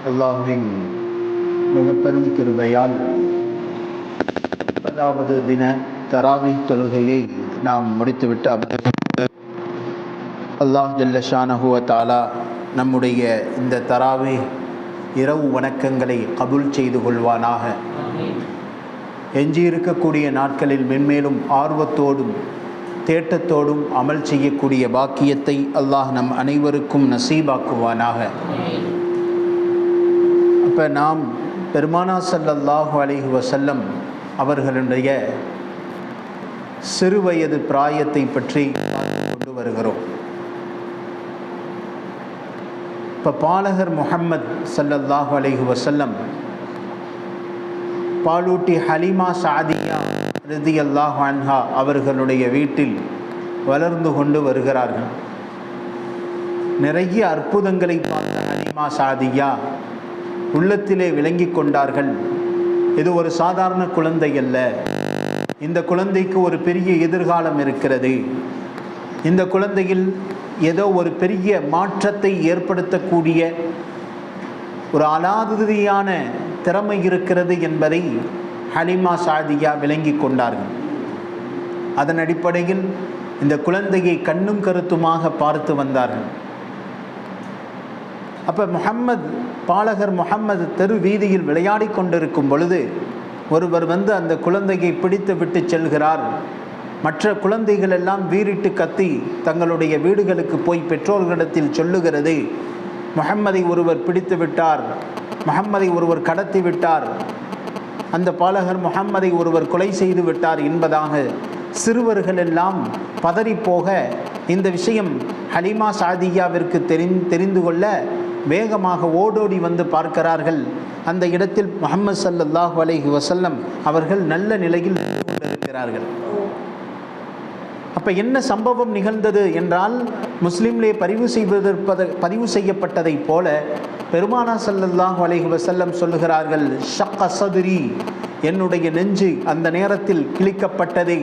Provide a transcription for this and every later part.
அல்லாஹ்வின் மிகப்பெரும் கிருபையால் 10வது தின தராவீஹ் தொழுகையை நாம் முடித்துவிட்டு அல்லாஹ் ஜல்ல ஷானஹு வ தஆலா நம்முடைய இந்த தராவீஹ் இரவு வணக்கங்களை கபூல் செய்து கொள்வானாக. எஞ்சியிருக்கக்கூடிய நாட்களில் மென்மேலும் ஆர்வத்தோடும் தேட்டத்தோடும் அமல் செய்யக்கூடிய பாக்கியத்தை அல்லாஹ் நம் அனைவருக்கும் நசீபாக்குவானாக. அப்போ நாம் பெருமானா ஸல்லல்லாஹு அலைஹி வஸல்லம் அவர்களுடைய சிறுவயது பிராயத்தை பற்றி கொண்டு வருகிறோம். இப்போ பாலகர் முஹம்மது ஸல்லல்லாஹு அலைஹி வஸல்லம் பாலூட்டி ஹலீமா சாதியா ரலியல்லாஹு அன்ஹா அவர்களுடைய வீட்டில் வளர்ந்து கொண்டு வருகிறார்கள். நிறைய அற்புதங்களை பார்த்த ஹலீமா சாதியா உள்ளத்திலே விளங்கி கொண்டார்கள், இது ஒரு சாதாரண குழந்தை அல்ல, இந்த குழந்தைக்கு ஒரு பெரிய எதிர்காலம் இருக்கிறது, இந்த குழந்தையில் ஏதோ ஒரு பெரிய மாற்றத்தை ஏற்படுத்தக்கூடிய ஒரு அலாதியான திறமை இருக்கிறது என்பதை ஹலீமா சாதியா விளங்கி கொண்டார்கள். அதன் அடிப்படையில் இந்த குழந்தையை கண்ணும் கருத்துமாக பார்த்து வந்தார்கள். அப்போ பாலகர் முஹம்மது தெரு வீதியில் விளையாடி கொண்டிருக்கும் பொழுது ஒருவர் வந்து அந்த குழந்தையை பிடித்து விட்டு செல்கிறார். மற்ற குழந்தைகள் எல்லாம் வீறிட்டு கத்தி தங்களுடைய வீடுகளுக்கு போய் பெற்றோர்களிடத்தில் சொல்லுகிறது, முஹம்மதை ஒருவர் பிடித்து விட்டார், முஹம்மதை ஒருவர் கடத்தி விட்டார், அந்த பாலகர் முஹம்மதை ஒருவர் கொலை செய்து விட்டார் என்பதாக சிறுவர்கள் எல்லாம் பதறிப்போக இந்த விஷயம் ஹலீமா சாதியாவிற்கு தெரிந்து கொள்ள வேகமாக ஓடோடி வந்து பார்க்கிறார்கள். அந்த இடத்தில் முஹம்மது ஸல்லல்லாஹு அலைஹி வஸல்லம் அவர்கள் நல்ல நிலையில் கொண்டிருக்கிறார்கள். அப்போ என்ன சம்பவம் நிகழ்ந்தது என்றால், முஸ்லீம்லே பதிவு செய்யப்பட்டதை போல பெருமானா ஸல்லல்லாஹு அலைஹி வஸல்லம் சொல்லுகிறார்கள், ஷக்க சதுரி, என்னுடைய நெஞ்சு அந்த நேரத்தில் கிழிக்கப்பட்டது,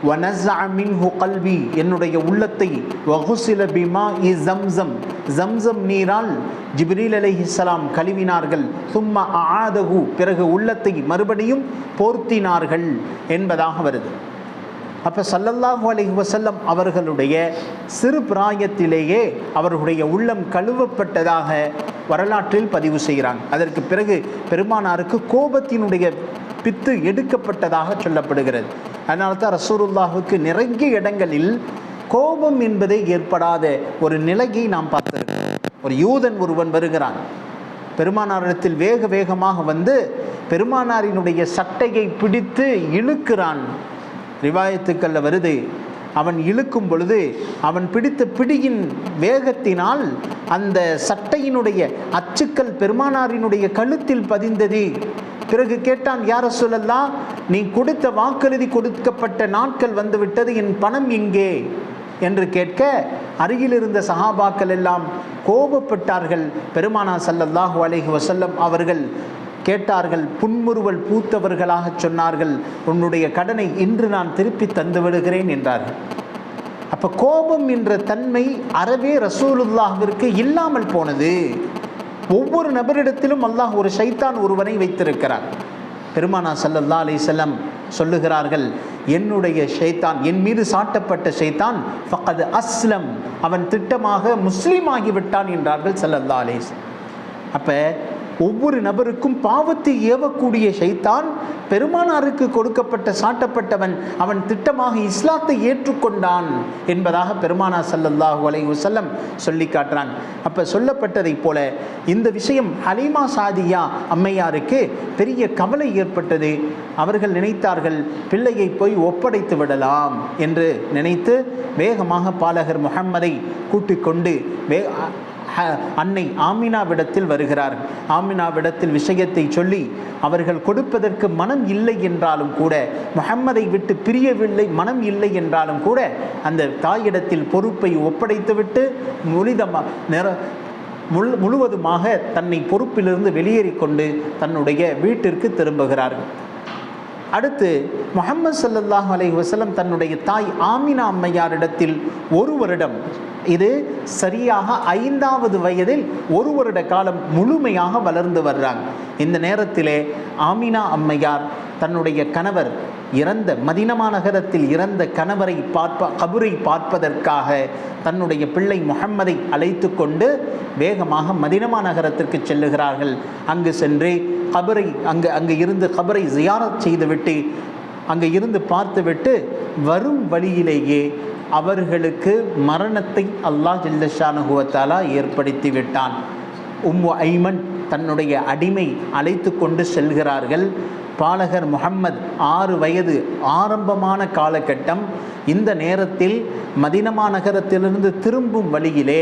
வனஸஅ மின்ஹு கல்பி, என்னுடைய உள்ளத்தை, வகுஸில பிமாஇ ஸம்ஸம், ஸம்ஸம் நீரால் ஜிப்ரீல் அலைஹிஸ்ஸலாம் கழுவினார்கள், சும்ம அஆதஹு, பிறகு உள்ளத்தை மறுபடியும் போர்த்தினார்கள் என்பதாக வருது. அப்போ ஸல்லல்லாஹு அலைஹி வஸல்லம் அவர்களுடைய சிறு பிராயத்திலேயே அவர்களுடைய உள்ளம் கழுவப்பட்டதாக வரலாற்றில் பதிவு செய்கிறாங்க. அதற்கு பிறகு பெருமானாருக்கு கோபத்தினுடைய பித்து எடுக்கப்பட்டதாக சொல்லப்படுகிறது. அதனால தான் ரசூலுல்லாஹுக்கு நிறைய இடங்களில் கோபம் என்பதே ஏற்படாத ஒரு நிலையை நாம் பார்த்திருக்கிறோம். ஒரு யூதன் ஒருவன் வருகிறான், பெருமானாரிடத்தில் வேகமாக வந்து பெருமானாரினுடைய சட்டையை பிடித்து இழுக்கிறான். ரிவாயத்துக்கல்ல வருது, அவன் இழுக்கும் பொழுது அவன் பிடித்த பிடியின் வேகத்தினால் அந்த சட்டையினுடைய அச்சுக்கள் பெருமானாரினுடைய கழுத்தில் பதிந்தது. பிறகு கேட்டான், யா ரசூலல்லாஹ், நீ கொடுத்த வாக்குறுதி கொடுக்கப்பட்ட நாட்கள் வந்துவிட்டது, என் பணம் எங்கே என்று கேட்க அருகில் இருந்த சஹாபாக்கள் எல்லாம் கோபப்பட்டார்கள். பெருமானா ஸல்லல்லாஹு அலைஹி வஸல்லம் அவர்கள் கேட்டார்கள், புன்முறுவல் பூத்தவர்களாக சொன்னார்கள், உன்னுடைய கடனை இன்று நான் திருப்பி தந்து விடுகிறேன் என்றார்கள். அப்போ கோபம் என்ற தன்மை அறவே ரசூலுல்லாஹ்விற்கு இல்லாமல் போனது. ஒவ்வொரு நபரிடத்திலும் அல்லாஹ் ஒரு ஷைத்தான் ஒருவனை வைத்திருக்கிறார். பெருமானா ஸல்லல்லாஹு அலைஹி வஸல்லம் சொல்லுகிறார்கள், என்னுடைய ஷைத்தான், என் மீது சாட்டப்பட்ட ஷைத்தான் ஃபக்கத் அஸ்லம், அவன் திட்டமாக முஸ்லீம் ஆகிவிட்டான் என்றார்கள் ஸல்லல்லாஹு அலைஹி வஸல்லம். அப்போ ஒவ்வொரு நபருக்கும் பாவத்தை ஏவக்கூடிய ஷைத்தான் பெருமானாருக்கு கொடுக்கப்பட்ட சாட்டப்பட்டவன், அவன் திட்டமாக இஸ்லாத்தை ஏற்றுக்கொண்டான் என்பதாக பெருமானா ஸல்லல்லாஹு அலைஹி வஸல்லம் சொல்லி காட்டுறாங்க. அப்போ சொல்லப்பட்டதை போல இந்த விஷயம் ஹலீமா சாதியா அம்மையாருக்கு பெரிய கவலை ஏற்பட்டது. அவர்கள் நினைத்தார்கள், பிள்ளையை போய் ஒப்படைத்து விடலாம் என்று நினைத்து வேகமாக பாலகர் முஹம்மதை கூட்டிக் கொண்டு அன்னை ஆமினாவிடத்தில் வருகிறார்கள். ஆமினாவிடத்தில் விஷயத்தை சொல்லி அவர்கள் கொடுப்பதற்கு மனம் இல்லை என்றாலும் கூட, முஹம்மதை விட்டு பிரியவில்லை மனம் இல்லை என்றாலும் கூட அந்த தாயிடத்தில் பொறுப்பை ஒப்படைத்துவிட்டு முழுவதுமாக தன்னை பொறுப்பிலிருந்து வெளியேறி கொண்டு தன்னுடைய வீட்டிற்கு திரும்புகிறார்கள். அடுத்து முஹம்மது ஸல்லல்லாஹு அலைஹி வஸல்லம் தன்னுடைய தாய் ஆமினா அம்மையாரிடத்தில் ஒரு வருடம், இது சரியாக 5வது வயதில் ஒரு வருட காலம் முழுமையாக வளர்ந்து வர்றாங்க. இந்த நேரத்திலே ஆமினா அம்மையார் தன்னுடைய கணவர் இறந்த மதீனா நகரத்தில் இறந்த கணவரை கபரை பார்ப்பதற்காக தன்னுடைய பிள்ளை முஹம்மதை அழைத்து கொண்டு வேகமாக மதீனா நகரத்திற்கு செல்லுகிறார்கள். அங்கு சென்று கபரை அங்கு இருந்து கபரை ஜியாரத் செய்துவிட்டு அங்கே இருந்து பார்த்துவிட்டு வரும் வழியிலேயே அவர்களுக்கு மரணத்தை அல்லாஹ் ஜல்ல ஷானஹு வ தஆலா ஏற்படுத்தி விட்டான். உம்மு ஐமன் தன்னுடைய அடிமை அழைத்து கொண்டு செல்கிறார்கள். பாலகர் முஹம்மது 6 வயது, ஆரம்பமான காலகட்டம். இந்த நேரத்தில் மதீனா நகரத்திலிருந்து திரும்பும் வழியிலே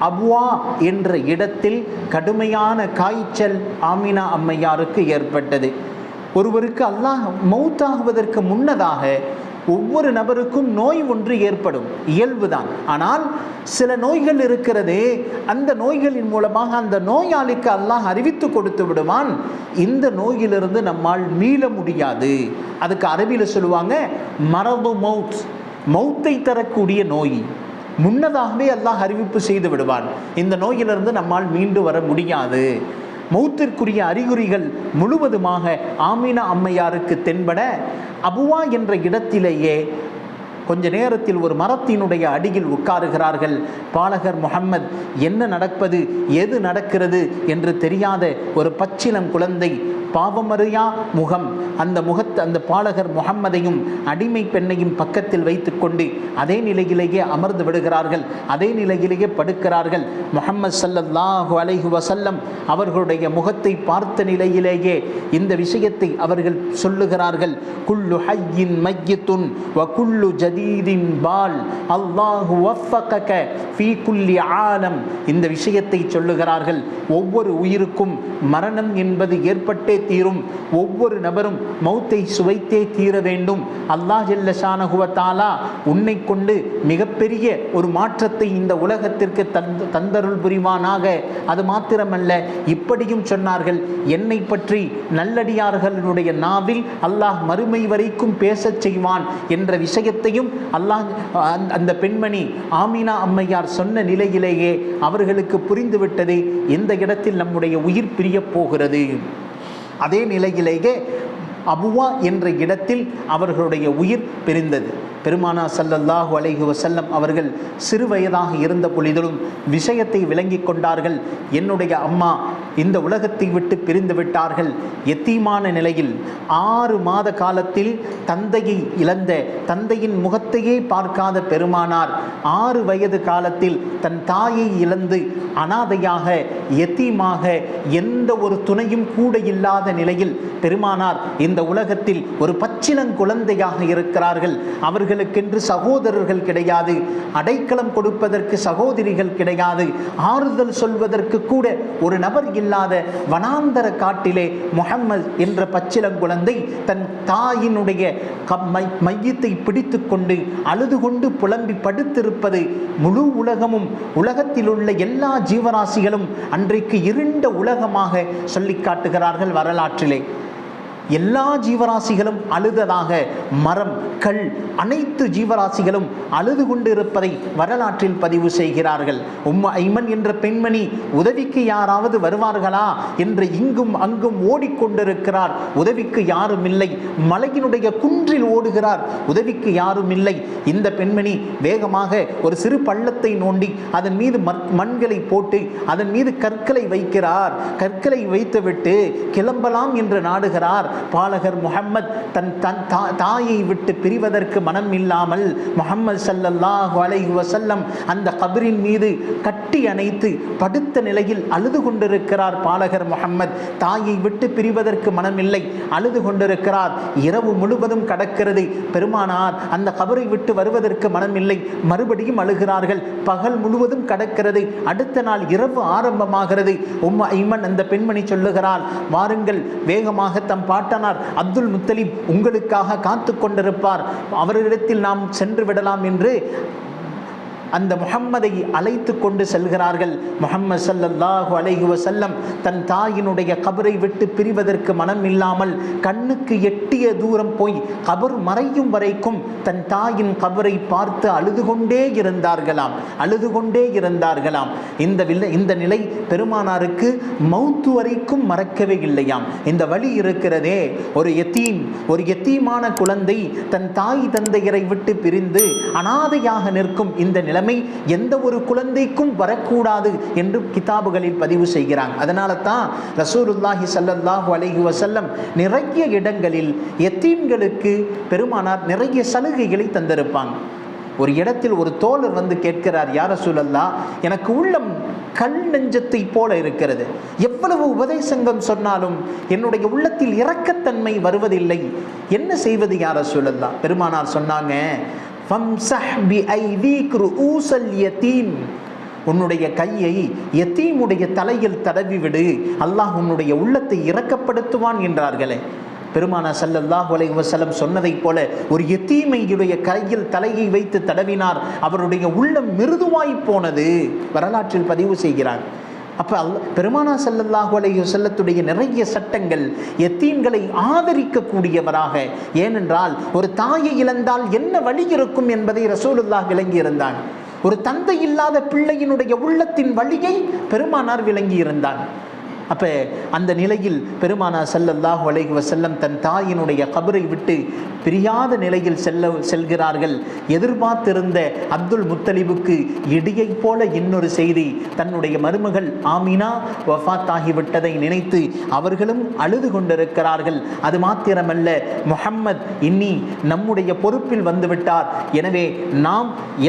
அபுவா என்ற இடத்தில் கடுமையான காய்ச்சல் ஆமினா அம்மையாருக்கு ஏற்பட்டது. ஒருவருக்கு அல்லாஹ் மௌத்தாகுவதற்கு முன்னதாக ஒவ்வொரு நபருக்கும் நோய் ஒன்று ஏற்படும், இயல்புதான். ஆனால் சில நோய்கள் இருக்கிறது, அந்த நோய்களின் மூலமாக அந்த நோயாளிக்கு அல்லாஹ் அறிவித்து கொடுத்து விடுவான், இந்த நோயிலிருந்து நம்மால் மீள முடியாது. அதுக்கு அரபியில் சொல்லுவாங்க மரது மவுத், மௌத்தை தரக்கூடிய நோய். முன்னதாகவே அல்லாஹ் அறிவிப்பு செய்து விடுவான், இந்த நோயிலிருந்து நம்மால் மீண்டு வர முடியாது. மௌத்திற்குரிய அறிகுறிகள் முழுவதுமாக ஆமினா அம்மையாருக்கு தென்பட அபுவா என்ற இடத்திலேயே கொஞ்ச நேரத்தில் ஒரு மரத்தினுடைய அடியில் உட்காருகிறார்கள். பாலகர் முஹம்மது என்ன நடப்பது, எது நடக்கிறது என்று தெரியாத ஒரு பச்சிளம் குழந்தை, பாவமறியா முகம், அந்த பாலகர் முஹம்மதையும் அடிமை பெண்ணையும் பக்கத்தில் வைத்து கொண்டு அதே நிலையிலேயே அமர்ந்து விடுகிறார்கள், அதே நிலையிலேயே படுக்கிறார்கள். முஹம்மது ஸல்லல்லாஹு அலைஹி வஸல்லம் அவர்களுடைய முகத்தை பார்த்த நிலையிலேயே இந்த விஷயத்தை அவர்கள் சொல்லுகிறார்கள். குல்லு ஹய்யின் மய்யித்துன் வ குல்லு ஜதீதின் பால் அல்லாஹு வஃபகக ஃபீ குல்லி ஆலம். இந்த விஷயத்தை சொல்லுகிறார்கள். ஒவ்வொரு உயிருக்கும் மரணம் என்பது ஏற்பட்டே தீரும், ஒவ்வொரு நபரும் மௌத்தை சுவைத்தே தீர வேண்டும். அல்லாஹ் ஜல்ல ஷானஹு வ தஆலா உன்னை கொண்டு மிகப்பெரிய ஒரு மாற்றத்தை இந்த உலகத்திற்கு தந்தருள் புரிவானாக. அது மாத்திரமல்ல, இப்படியும் சொன்னார்கள், என்னை பற்றி நல்லடியார்களுடைய நாவில் அல்லாஹ் மறுமை வரைக்கும் பேசச் செய்வான் என்ற விஷயத்தையும் அல்லாஹ் அந்த பெண்மணி ஆமினா அம்மையார் சொன்ன நிலையிலேயே அவர்களுக்கு புரிந்துவிட்டது, இந்த இடத்தில் நம்முடைய உயிர் பிரியப் போகிறது. அதே நிலையிலேயே அபுவா என்ற இடத்தில் அவர்களுடைய உயிர் பிரிந்தது. பெருமானார் ஸல்லல்லாஹு அலைஹி வஸல்லம் அவர்கள் சிறு வயதாக இருந்த பொழுதிலும் விஷயத்தை விளங்கி கொண்டார்கள். என்னுடைய அம்மா இந்த உலகத்தை விட்டு பிரிந்து விட்டார்கள். எத்தீமான நிலையில் 6 மாத காலத்தில் தந்தையை இழந்த, தந்தையின் முகத்தையே பார்க்காத பெருமானார் 6 வயது காலத்தில் தன் தாயை இழந்து அனாதையாக, எத்தீமாக, எந்த ஒரு துணையும் கூட இல்லாத நிலையில் பெருமானார் இந்த உலகத்தில் ஒரு பச்சிளங்குழந்தையாக இருக்கிறார்கள். அவர்களுக்கென்று சகோதரர்கள் கிடையாது, அடைக்கலம் கொடுப்பதற்கு சகோதரிகள் கிடையாது, ஆறுதல் சொல்வதற்கு கூட ஒரு நபர் இல்லாத வனாந்தர காட்டிலே முஹம்மது என்ற பச்சிளங்குழந்தை தன் தாயினுடைய மையத்தை பிடித்து கொண்டு அழுது கொண்டு புலம்பி படுத்திருப்பது முழு உலகமும், உலகத்தில் உள்ள எல்லா ஜீவராசிகளும் அன்றைக்கு இருண்ட உலகமாக சொல்லி காட்டுகிறார்கள் வரலாற்றிலே. எல்லா ஜீவராசிகளும் அழுததாக, மரம், கல், அனைத்து ஜீவராசிகளும் அழுது கொண்டு இருப்பதை வரலாற்றில் பதிவு செய்கிறார்கள். உம்மு ஐமன் என்ற பெண்மணி உதவிக்கு யாராவது வருவார்களா என்று இங்கும் அங்கும் ஓடிக்கொண்டிருக்கிறார். உதவிக்கு யாரும் இல்லை. மலையினுடைய குன்றில் ஓடுகிறார், உதவிக்கு யாரும் இல்லை. இந்த பெண்மணி வேகமாக ஒரு சிறு பள்ளத்தை நோண்டி அதன் மீது மண்களை போட்டு அதன் மீது கற்களை வைக்கிறார். கற்களை வைத்துவிட்டு கிளம்பலாம் என்று நாடுகிறார். பாலகர் முஹம்மது தன் தாயை விட்டு பிரிவதற்கு மனம் இல்லாமல் முஹம்மது ஸல்லல்லாஹு அலைஹி வஸல்லம் அந்த கபரின் மீது கட்டி அணைத்து படுத்த நிலையில் அழுது கொண்டிருக்கிறார். பாலகர் முஹம்மது தாயை விட்டு பிரிவதற்கு மனமில்லை, அழுது கொண்டிருக்கிறார். இரவு முழுவதும் கடக்கிறது. பெருமானார் அந்த கபரை விட்டு வருவதற்கு மனமில்லை, மறுபடியும் அழுகிறார்கள். பகல் முழுவதும் கடக்கிறது. அடுத்த நாள் இரவு ஆரம்பமாகிறது. உம்மு ஐமன் அந்த பெண்மணி சொல்லுகிறார், வாருங்கள், வேகமாக தம் பாட்டனார் அப்துல் முத்தலிப் உங்களுக்காக காத்து கொண்டிருப்பார், அவரிடத்தில் நாம் சென்று விடலாம் என்று அந்த முஹம்மதை அழைத்து கொண்டு செல்கிறார்கள். முஹம்மது ஸல்லல்லாஹு அலைஹி வஸல்லம் தன் தாயினுடைய கபரை விட்டு பிரிவதற்கு மனம் இல்லாமல் கண்ணுக்கு எட்டிய தூரம் போய் கபர் மறையும் வரைக்கும் தன் தாயின் கபரை பார்த்து அழுது கொண்டே இருந்தார்களாம். இந்த நிலை பெருமானாருக்கு மௌத்து வரைக்கும் மறக்கவே இல்லையாம். இந்த வழி இருக்கிறதே, ஒரு யத்தீமான குழந்தை தன் தாய் தந்தையரை விட்டு பிரிந்து அனாதையாக நிற்கும் இந்த நிலைமை எந்த ஒரு குழந்தைக்கும் வரக்கூடாது என்று கிதாபுகளில் பதிவு செய்கிறாங்க. அதனால தான் ரசூலுல்லாஹி ஸல்லல்லாஹு அலைஹி வஸல்லம் நிறைய இடங்களில் யத்தீம்களுக்கு பெருமானார் நிறைய சலுகைகளை தந்திருப்பாங்க. ஒரு இடத்தில் ஒரு தோழர் வந்து கேட்கிறார், யா ரசூலல்லாஹ், எனக்கு உள்ளம் கல் நெஞ்சத்தை போல இருக்கிறது, எவ்வளவு உபதேசங்கள் சொன்னாலும் என்னுடைய உள்ளத்தில் இரக்கத்தன்மை வருவதில்லை, என்ன செய்வது யா ரசூலல்லாஹ்? பெருமானார் சொன்னாங்க, ஃபம்ஸஹ் பிஐதீக் ரூஸல் யதீம், உன்னுடைய கையை யத்தீமுடைய தலையில் தடவி விடு, அல்லாஹ் உன்னுடைய உள்ளத்தை இரக்கப்படுத்துவான் என்றார்களே. பெருமானார் ஸல்லல்லாஹு அலைஹி வஸல்லம் சொன்னதைப் போல ஒரு யத்தீமையுடைய கையில் தலையை வைத்து தடவினார், அவருடைய உள்ளம் மிருதுவாய் போனது, வரலாற்றில் பதிவு செய்கிறார். அப்போ பெருமானார் ஸல்லல்லாஹு அலைஹி வஸல்லத்துடைய நிறைய சட்டங்கள் யத்தீம்களை ஆதரிக்கக்கூடியவராக, ஏனென்றால் ஒரு தாயை இழந்தால் என்ன வழி இருக்கும் என்பதை ரசூலுல்லாஹ் விளங்கி இருந்தான். ஒரு தந்தை இல்லாத பிள்ளையினுடைய உள்ளத்தின் வழியை பெருமானார் விளங்கி இருந்தான். அப்போ அந்த நிலையில் பெருமானார் ஸல்லல்லாஹு அலைஹி வஸல்லம் தன் தாயினுடைய கபரை விட்டு பிரியாத நிலையில் செல்கிறார்கள். எதிர்பார்த்திருந்த அப்துல் முத்தலிபுக்கு இடியை போல இன்னொரு செய்தி, தன்னுடைய மருமகள் ஆமினா வஃபாத் ஆகிவிட்டதை நினைத்து அவர்களும் அழுது கொண்டிருக்கிறார்கள். அது மாத்திரமல்ல, முஹம்மத் இன்னி நம்முடைய பொறுப்பில் வந்துவிட்டார், எனவே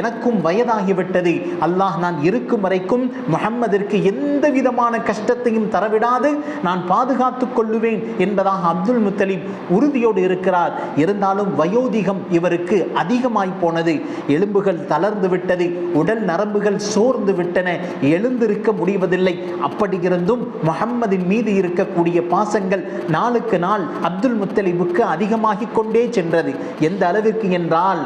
எனக்கும் வயதாகிவிட்டது, அல்லாஹ் நான் இருக்கும் வரைக்கும் முஹம்மதிற்கு எந்த விதமான கஷ்டத்தையும் தரவிடாது நான் பாதுகாத்துக் கொள்ளுவேன் என்பதாக அப்துல் முத்தலிப் உறுதியோடு இருக்கிறார். இருந்தாலும் வயோதிகம் இவருக்கு அதிகமாய் போனது, எலும்புகள் தளர்ந்து விட்டது, உடல் நரம்புகள் சோர்ந்து விட்டன, எழுந்திருக்க முடிவதில்லை. அப்படி இருந்தும் முஹம்மதின் மீது இருக்கக்கூடிய பாசங்கள் நாளுக்கு நாள் அப்துல் முத்தலிபுக்கு அதிகமாகிக் கொண்டே சென்றது. எந்த அளவிற்கு என்றால்,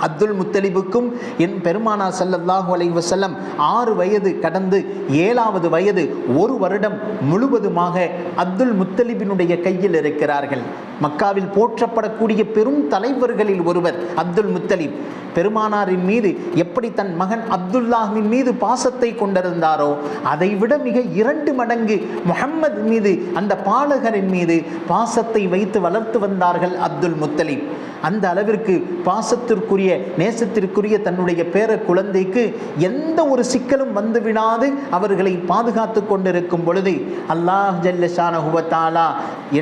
அப்துல் முத்தலிபுக்கும் என் பெருமானார் ஸல்லல்லாஹு அலைஹி வஸல்லம் 6 வயது கடந்து 7வது வயது 1 வருடம் முழுவதுமாக அப்துல் முத்தலிபினுடைய கையில் இருக்கிறார்கள். மக்காவில் போற்றப்படக்கூடிய பெரும் தலைவர்களில் ஒருவர் அப்துல் முத்தலிப். பெருமானாரின் மீது எப்படி தன் மகன் அப்துல்லாஹின் மீது பாசத்தை கொண்டிருந்தாரோ அதைவிட மிக 2 மடங்கு முஹம்மது மீது, அந்த பாலகரின் மீது பாசத்தை வைத்து வளர்த்து வந்தார்கள் அப்துல் முத்தலிப். அந்த அளவிற்கு பாசத்திற்குரிய நேசத்திற்குரிய தன்னுடைய பேர குழந்தைக்கு எந்த ஒரு சிக்கலும் வந்துவிடாது அவர்களை பாதுகாத்து கொண்டிருக்கும் பொழுது அல்லாஹ் ஜல்ல ஷானஹு வ தஆலா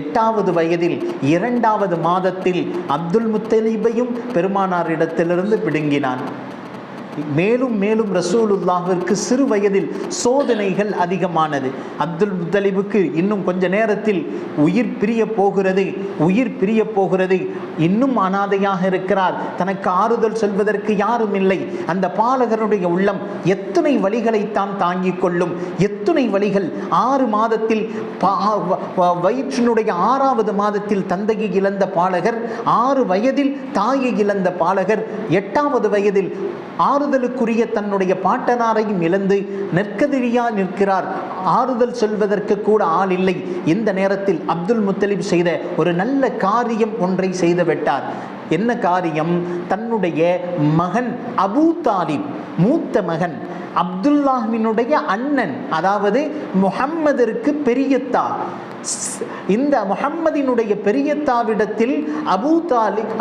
8வது வயதில் 2வது மாதத்தில் அப்துல் முத்தலிபையும் பெருமானாரிடத்திலிருந்து பிடுங்கினான். மேலும் மேலும் ரசூலுல்லாஹிற்கு சிறு வயதில் சோதனைகள் அதிகமானது. அப்துல் முத்தலிபுக்கு இன்னும் கொஞ்ச நேரத்தில் உயிர் பிரிய போகிறது, இன்னும் அனாதையாக இருக்கிறார், தனக்கு ஆறுதல் சொல்வதற்கு யாரும் இல்லை. அந்த பாலகருடைய உள்ளம் எத்தனை வழிகளைத்தான் தாங்கிக் கொள்ளும், எத்தனை வழிகள். 6 மாதத்தில் வயிற்றினுடைய 6வது மாதத்தில் தந்தையை இழந்த பாலகர், 6 வயதில் தாயை இழந்த பாலகர், 8வது வயதில் ஆறுதலுக்குரிய தன்னுடைய பாட்டனாரையும் இழந்து நெற்கதிரியா நிற்கிறார். ஆறுதல் சொல்வதற்கு கூட ஆள் இல்லை. இந்த நேரத்தில் அப்துல் முத்தலிப் செய்த ஒரு நல்ல காரியம் ஒன்றை செய்து விட்டார். என்ன காரியம்? தன்னுடைய மகன் அபூ தாலிப், மூத்த மகன், அப்துல்லாஹ்வினுடைய அண்ணன், அதாவது முஹம்மதிற்கு பெரியத்தா, இந்த முஹம்மதினுடைய பெரியத்தாவிடத்தில்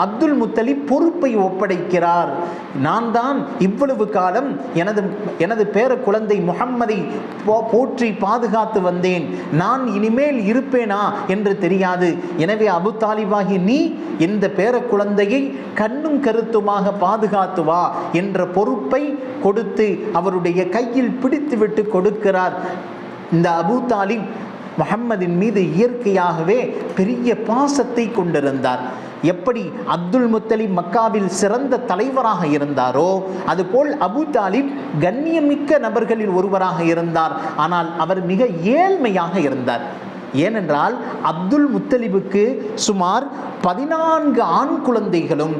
அப்துல் முத்தலிப் பொறுப்பை ஒப்படைக்கிறார். நான் தான் இவ்வளவு காலம் எனது பேர குழந்தை முஹம்மதை போற்றி பாதுகாத்து வந்தேன், நான் இனிமேல் இருப்பேனா என்று தெரியாது. எனவே அபு தாலிபாகி நீ இந்த பேர குழந்தையை கண்ணும் கருத்துமாக பாதுகாத்து வா என்ற பொறுப்பை கொடுத்து அவருடைய கையில் பிடித்துவிட்டு கொடுக்கிறார். இந்த அபு தாலிப் முஹம்மதின் மீது இயற்கையாகவே பெரிய பாசத்தை கொண்டிருந்தார். எப்படி அப்துல் முத்தலிப் மக்காவில் சிறந்த தலைவராக இருந்தாரோ அதுபோல் அபு தாலிப் கண்ணியமிக்க நபர்களில் ஒருவராக இருந்தார். ஆனால் அவர் மிக ஏழ்மையாக இருந்தார். ஏனென்றால் அப்துல் முத்தலிபுக்கு சுமார் 14 ஆண் குழந்தைகளும்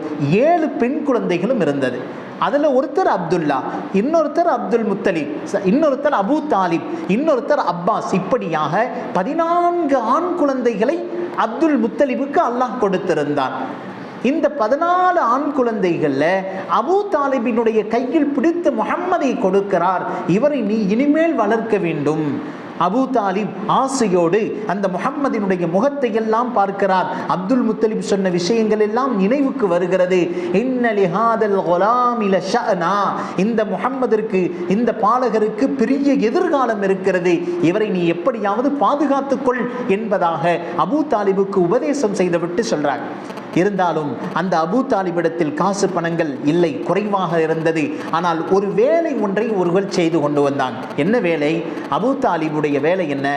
7 பெண் குழந்தைகளும் இருந்தது. அதில் ஒருத்தர் அப்துல்லா, இன்னொருத்தர் அப்துல் முத்தலிப், இன்னொருத்தர் அபு தாலிப், இன்னொருத்தர் அப்பாஸ். இப்படியாக 14 ஆண் குழந்தைகளை அப்துல் முத்தலிபுக்கு அல்லாஹ் கொடுத்திருந்தான். இந்த 14 ஆண் குழந்தைகள்ல அபு தாலிபினுடைய கையில் பிடித்து முஹம்மதை கொடுக்கிறார். இவரை நீ இனிமேல் வளர்க்க வேண்டும். அபு தாலிப் ஆசையோடு அந்த முஹம்மதினுடைய முகத்தை எல்லாம் பார்க்கிறார். அப்துல் முத்தலிப் சொன்ன விஷயங்கள் எல்லாம் நினைவுக்கு வருகிறது. இன்னலி ஹாதல் குலாம் லஷஅனா, இந்த முஹம்மதிற்கு, இந்த பாலகருக்கு பெரிய எதிர்காலம் இருக்கிறது, இவரை நீ எப்படியாவது பாதுகாத்துக்கொள் என்பதாக அபு தாலிபுக்கு உபதேசம் செய்துவிட்டு சொல்றார். இருந்தாலும் அந்த அபு தாலிபிடத்தில் காசு பணங்கள் இல்லை, குறைவாக இருந்தது. ஆனால் ஒரு வேலை ஒன்றை ஒருவர் செய்து கொண்டு வந்தான். என்ன வேலை? அபு தாலிபுடைய வேலை என்ன?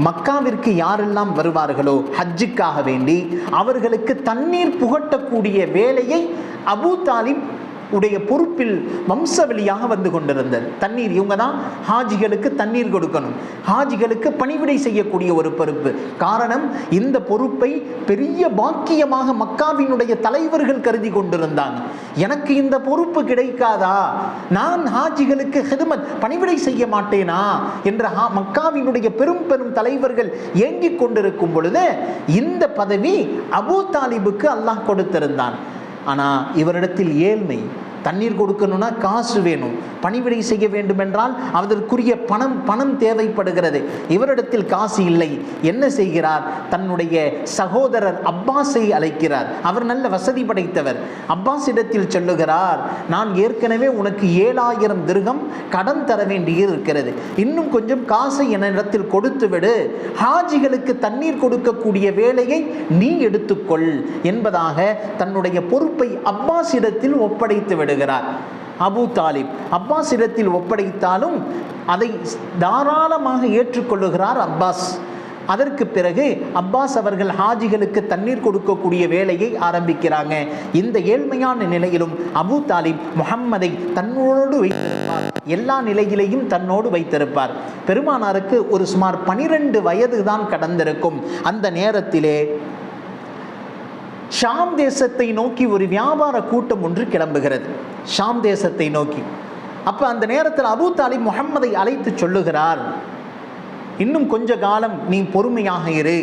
மக்காவிற்கு யாரெல்லாம் வருவார்களோ ஹஜ்ஜுக்காக வேண்டி அவர்களுக்கு தண்ணீர் புகட்டக்கூடிய வேலையை அபு தாலிப் உடைய பொறுப்பில் வம்சவெளியாக வந்து கொண்டிருந்தது. தண்ணீர், இவங்க தான் ஹாஜிகளுக்கு தண்ணீர் கொடுக்கணும், ஹாஜிகளுக்கு பணிவிடை செய்யக்கூடிய ஒரு பொறுப்பு. காரணம், இந்த பொறுப்பை பெரிய பாக்கியமாக மக்காவினுடைய தலைவர்கள் கருதி கொண்டிருந்தாங்க. எனக்கு இந்த பொறுப்பு கிடைக்காதா, நான் ஹாஜிகளுக்கு ஹிதுமத் பணிவிடை செய்ய மாட்டேனா என்ற மக்காவினுடைய பெரும் பெரும் தலைவர்கள் ஏங்கிக் கொண்டிருக்கும் பொழுது இந்த பதவி அபு தாலிபுக்கு அல்லாஹ் கொடுத்திருந்தான். ஆனால் இவரிடத்தில் ஏழ்மை, தண்ணீர் கொடுக்கணும்னா காசு வேணும், பணிவிடை செய்ய வேண்டும் என்றால் அதற்குரிய பணம் தேவைப்படுகிறது. இவரிடத்தில் காசு இல்லை. என்ன செய்கிறார்? தன்னுடைய சகோதரர் அப்பாஸை அழைக்கிறார். அவர் நல்ல வசதி படைத்தவர். அப்பாஸ் இடத்தில் சொல்லுகிறார், நான் ஏற்கனவே உனக்கு 7000 திர்ஹம் கடன் தர வேண்டியிருக்கிறது, இன்னும் கொஞ்சம் காசை என்னிடத்தில் கொடுத்து விடு, ஹாஜிகளுக்கு தண்ணீர் கொடுக்கக்கூடிய வேலையை நீ எடுத்துக்கொள் என்பதாக தன்னுடைய பொறுப்பை அப்பாஸ் இடத்தில் ஒப்படைத்து விடுகிறார். அபு தாலிப் அப்பாஸ் இடத்தில் ஒப்படைத்தாலும் அதை தாராளமாக ஏற்றுக்கொள்ளுகிறார் அப்பாஸ். அதற்கு பிறகு அப்பாஸ் அவர்கள் ஹாஜிகளுக்கு தண்ணீர் கொடுக்கக்கூடிய வேலையை ஆரம்பிக்கிறாங்க. இந்த ஏழ்மையான நிலையிலும் அபு தாலிப் முஹம்மதை தன்னோடு வைத்திருப்பார், எல்லா நிலையிலையும் தன்னோடு வைத்திருப்பார். பெருமானாருக்கு ஒரு சுமார் 12 வயது தான் கடந்திருக்கும். அந்த நேரத்திலே ஷாம் தேசத்தை நோக்கி ஒரு வியாபார கூட்டம் ஒன்று கிளம்புகிறது, ஷாம் தேசத்தை நோக்கி. அப்ப அந்த நேரத்தில் அபு தாலிப் முஹம்மதை அழைத்து சொல்லுகிறார், இன்னும் கொஞ்ச காலம் நீ பொறுமையாக இரு,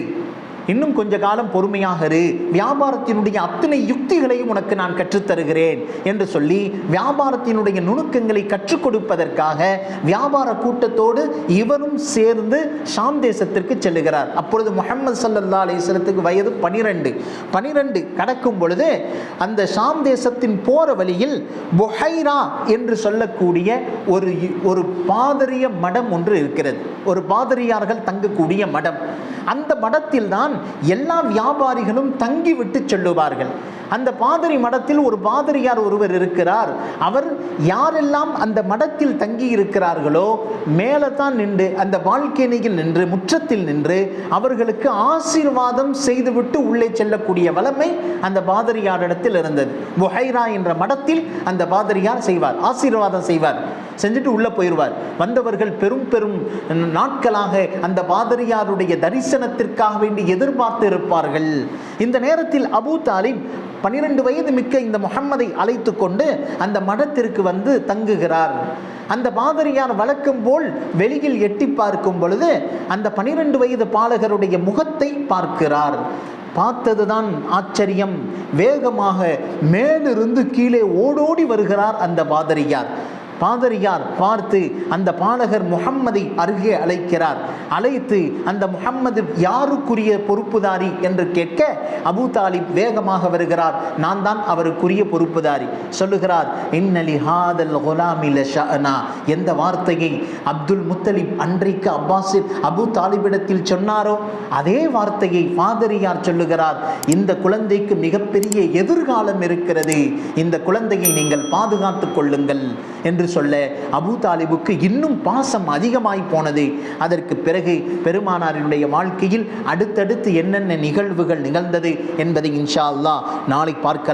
இன்னும் கொஞ்ச காலம் பொறுமையாக இரு, வியாபாரத்தினுடைய அத்தனை யுக்திகளையும் உனக்கு நான் கற்றுத்தருகிறேன் என்று சொல்லி வியாபாரத்தினுடைய நுணுக்கங்களை கற்றுக் கொடுப்பதற்காக வியாபார கூட்டத்தோடு இவரும் சேர்ந்து ஷாம் தேசத்திற்கு செல்லுகிறார். அப்பொழுது முஹம்மது ஸல்லல்லாஹு அலைஹி வஸல்லத்துக்கு வயது 12 கடக்கும் பொழுது அந்த ஷாம் தேசத்தின் போற வழியில் புஹைரா என்று சொல்லக்கூடிய ஒரு பாதிரிய மடம் ஒன்று இருக்கிறது, ஒரு பாதிரியார்கள் தங்கக்கூடிய மடம். அந்த மடத்தில் தான் எல்லா வியாபாரிகளும் தங்கிவிட்டு செல்லுவார்கள். அந்த பாதிரி மடத்தில் ஒரு பாதிரியார் ஒருவர் இருக்கிறார். அவர் யாரெல்லாம் அந்த மடத்தில் தங்கி இருக்கிறார்களோ மேலே தான் நின்று, அந்த பால்கனியில் நின்று, முற்றத்தில் நின்று அவர்களுக்கு ஆசீர்வாதம் செய்துவிட்டு உள்ளே செல்லக்கூடிய வளமை அந்த பாதிரியாரிடத்தில் இருந்தது. புஹைரா என்ற மடத்தில் அந்த பாதிரியார் செய்வார், ஆசீர்வாதம் செய்வார், செஞ்சுட்டு உள்ள போயிடுவார். வந்தவர்கள் பெரும் பெரும் நாட்களாக அந்த பாதிரியாருடைய தரிசனத்திற்காக வேண்டி எதிர்பார்த்து இருப்பார்கள். இந்த நேரத்தில் அபு தாலிப் 12 வயது மிக்க இந்த முஹம்மதை அழைத்து கொண்டு அந்த மடத்திற்கு வந்து தங்குகிறார். அந்த பாதிரியார் வழக்கம் போல் வெளியில் எட்டி பார்க்கும் பொழுது அந்த 12 வயது பாலகருடைய முகத்தை பார்க்கிறார். பார்த்ததுதான் ஆச்சரியம். வேகமாக மேலிருந்து கீழே ஓடோடி வருகிறார் அந்த பாதிரியார். பாதிரியார் பார்த்து அந்த பாலகர் முஹம்மதை அருகே அழைக்கிறார். அழைத்து அந்த முஹம்மது யாருக்குரிய பொறுப்புதாரி என்று கேட்க அபு தாலிப் வேகமாக வருகிறார். நான் தான் அவருக்குரிய பொறுப்புதாரி. சொல்லுகிறார், இன்னலி ஹாதல் குலாமி லஷஅனா. எந்த வார்த்தையை அப்துல் முத்தலிப் அன்றைக்கு அபு தாலிபிடத்தில் சொன்னாரோ அதே வார்த்தையை பாதிரியார் சொல்லுகிறார். இந்த குழந்தைக்கு மிகப்பெரிய எதிர்காலம் இருக்கிறது, இந்த குழந்தையை நீங்கள் பாதுகாத்துக் கொள்ளுங்கள் என்று சொல்ல அபு தாலிபுக்கு இன்னும் பாசம் அதிகமாய் போனது. அதற்கு பிறகு பெருமானாரினுடைய வாழ்க்கையில் அடுத்தடுத்து என்னென்ன நிகழ்வுகள் நிகழ்ந்தது என்பதை இன்ஷா அல்லாஹ் நாளை பார்க்கலாம்.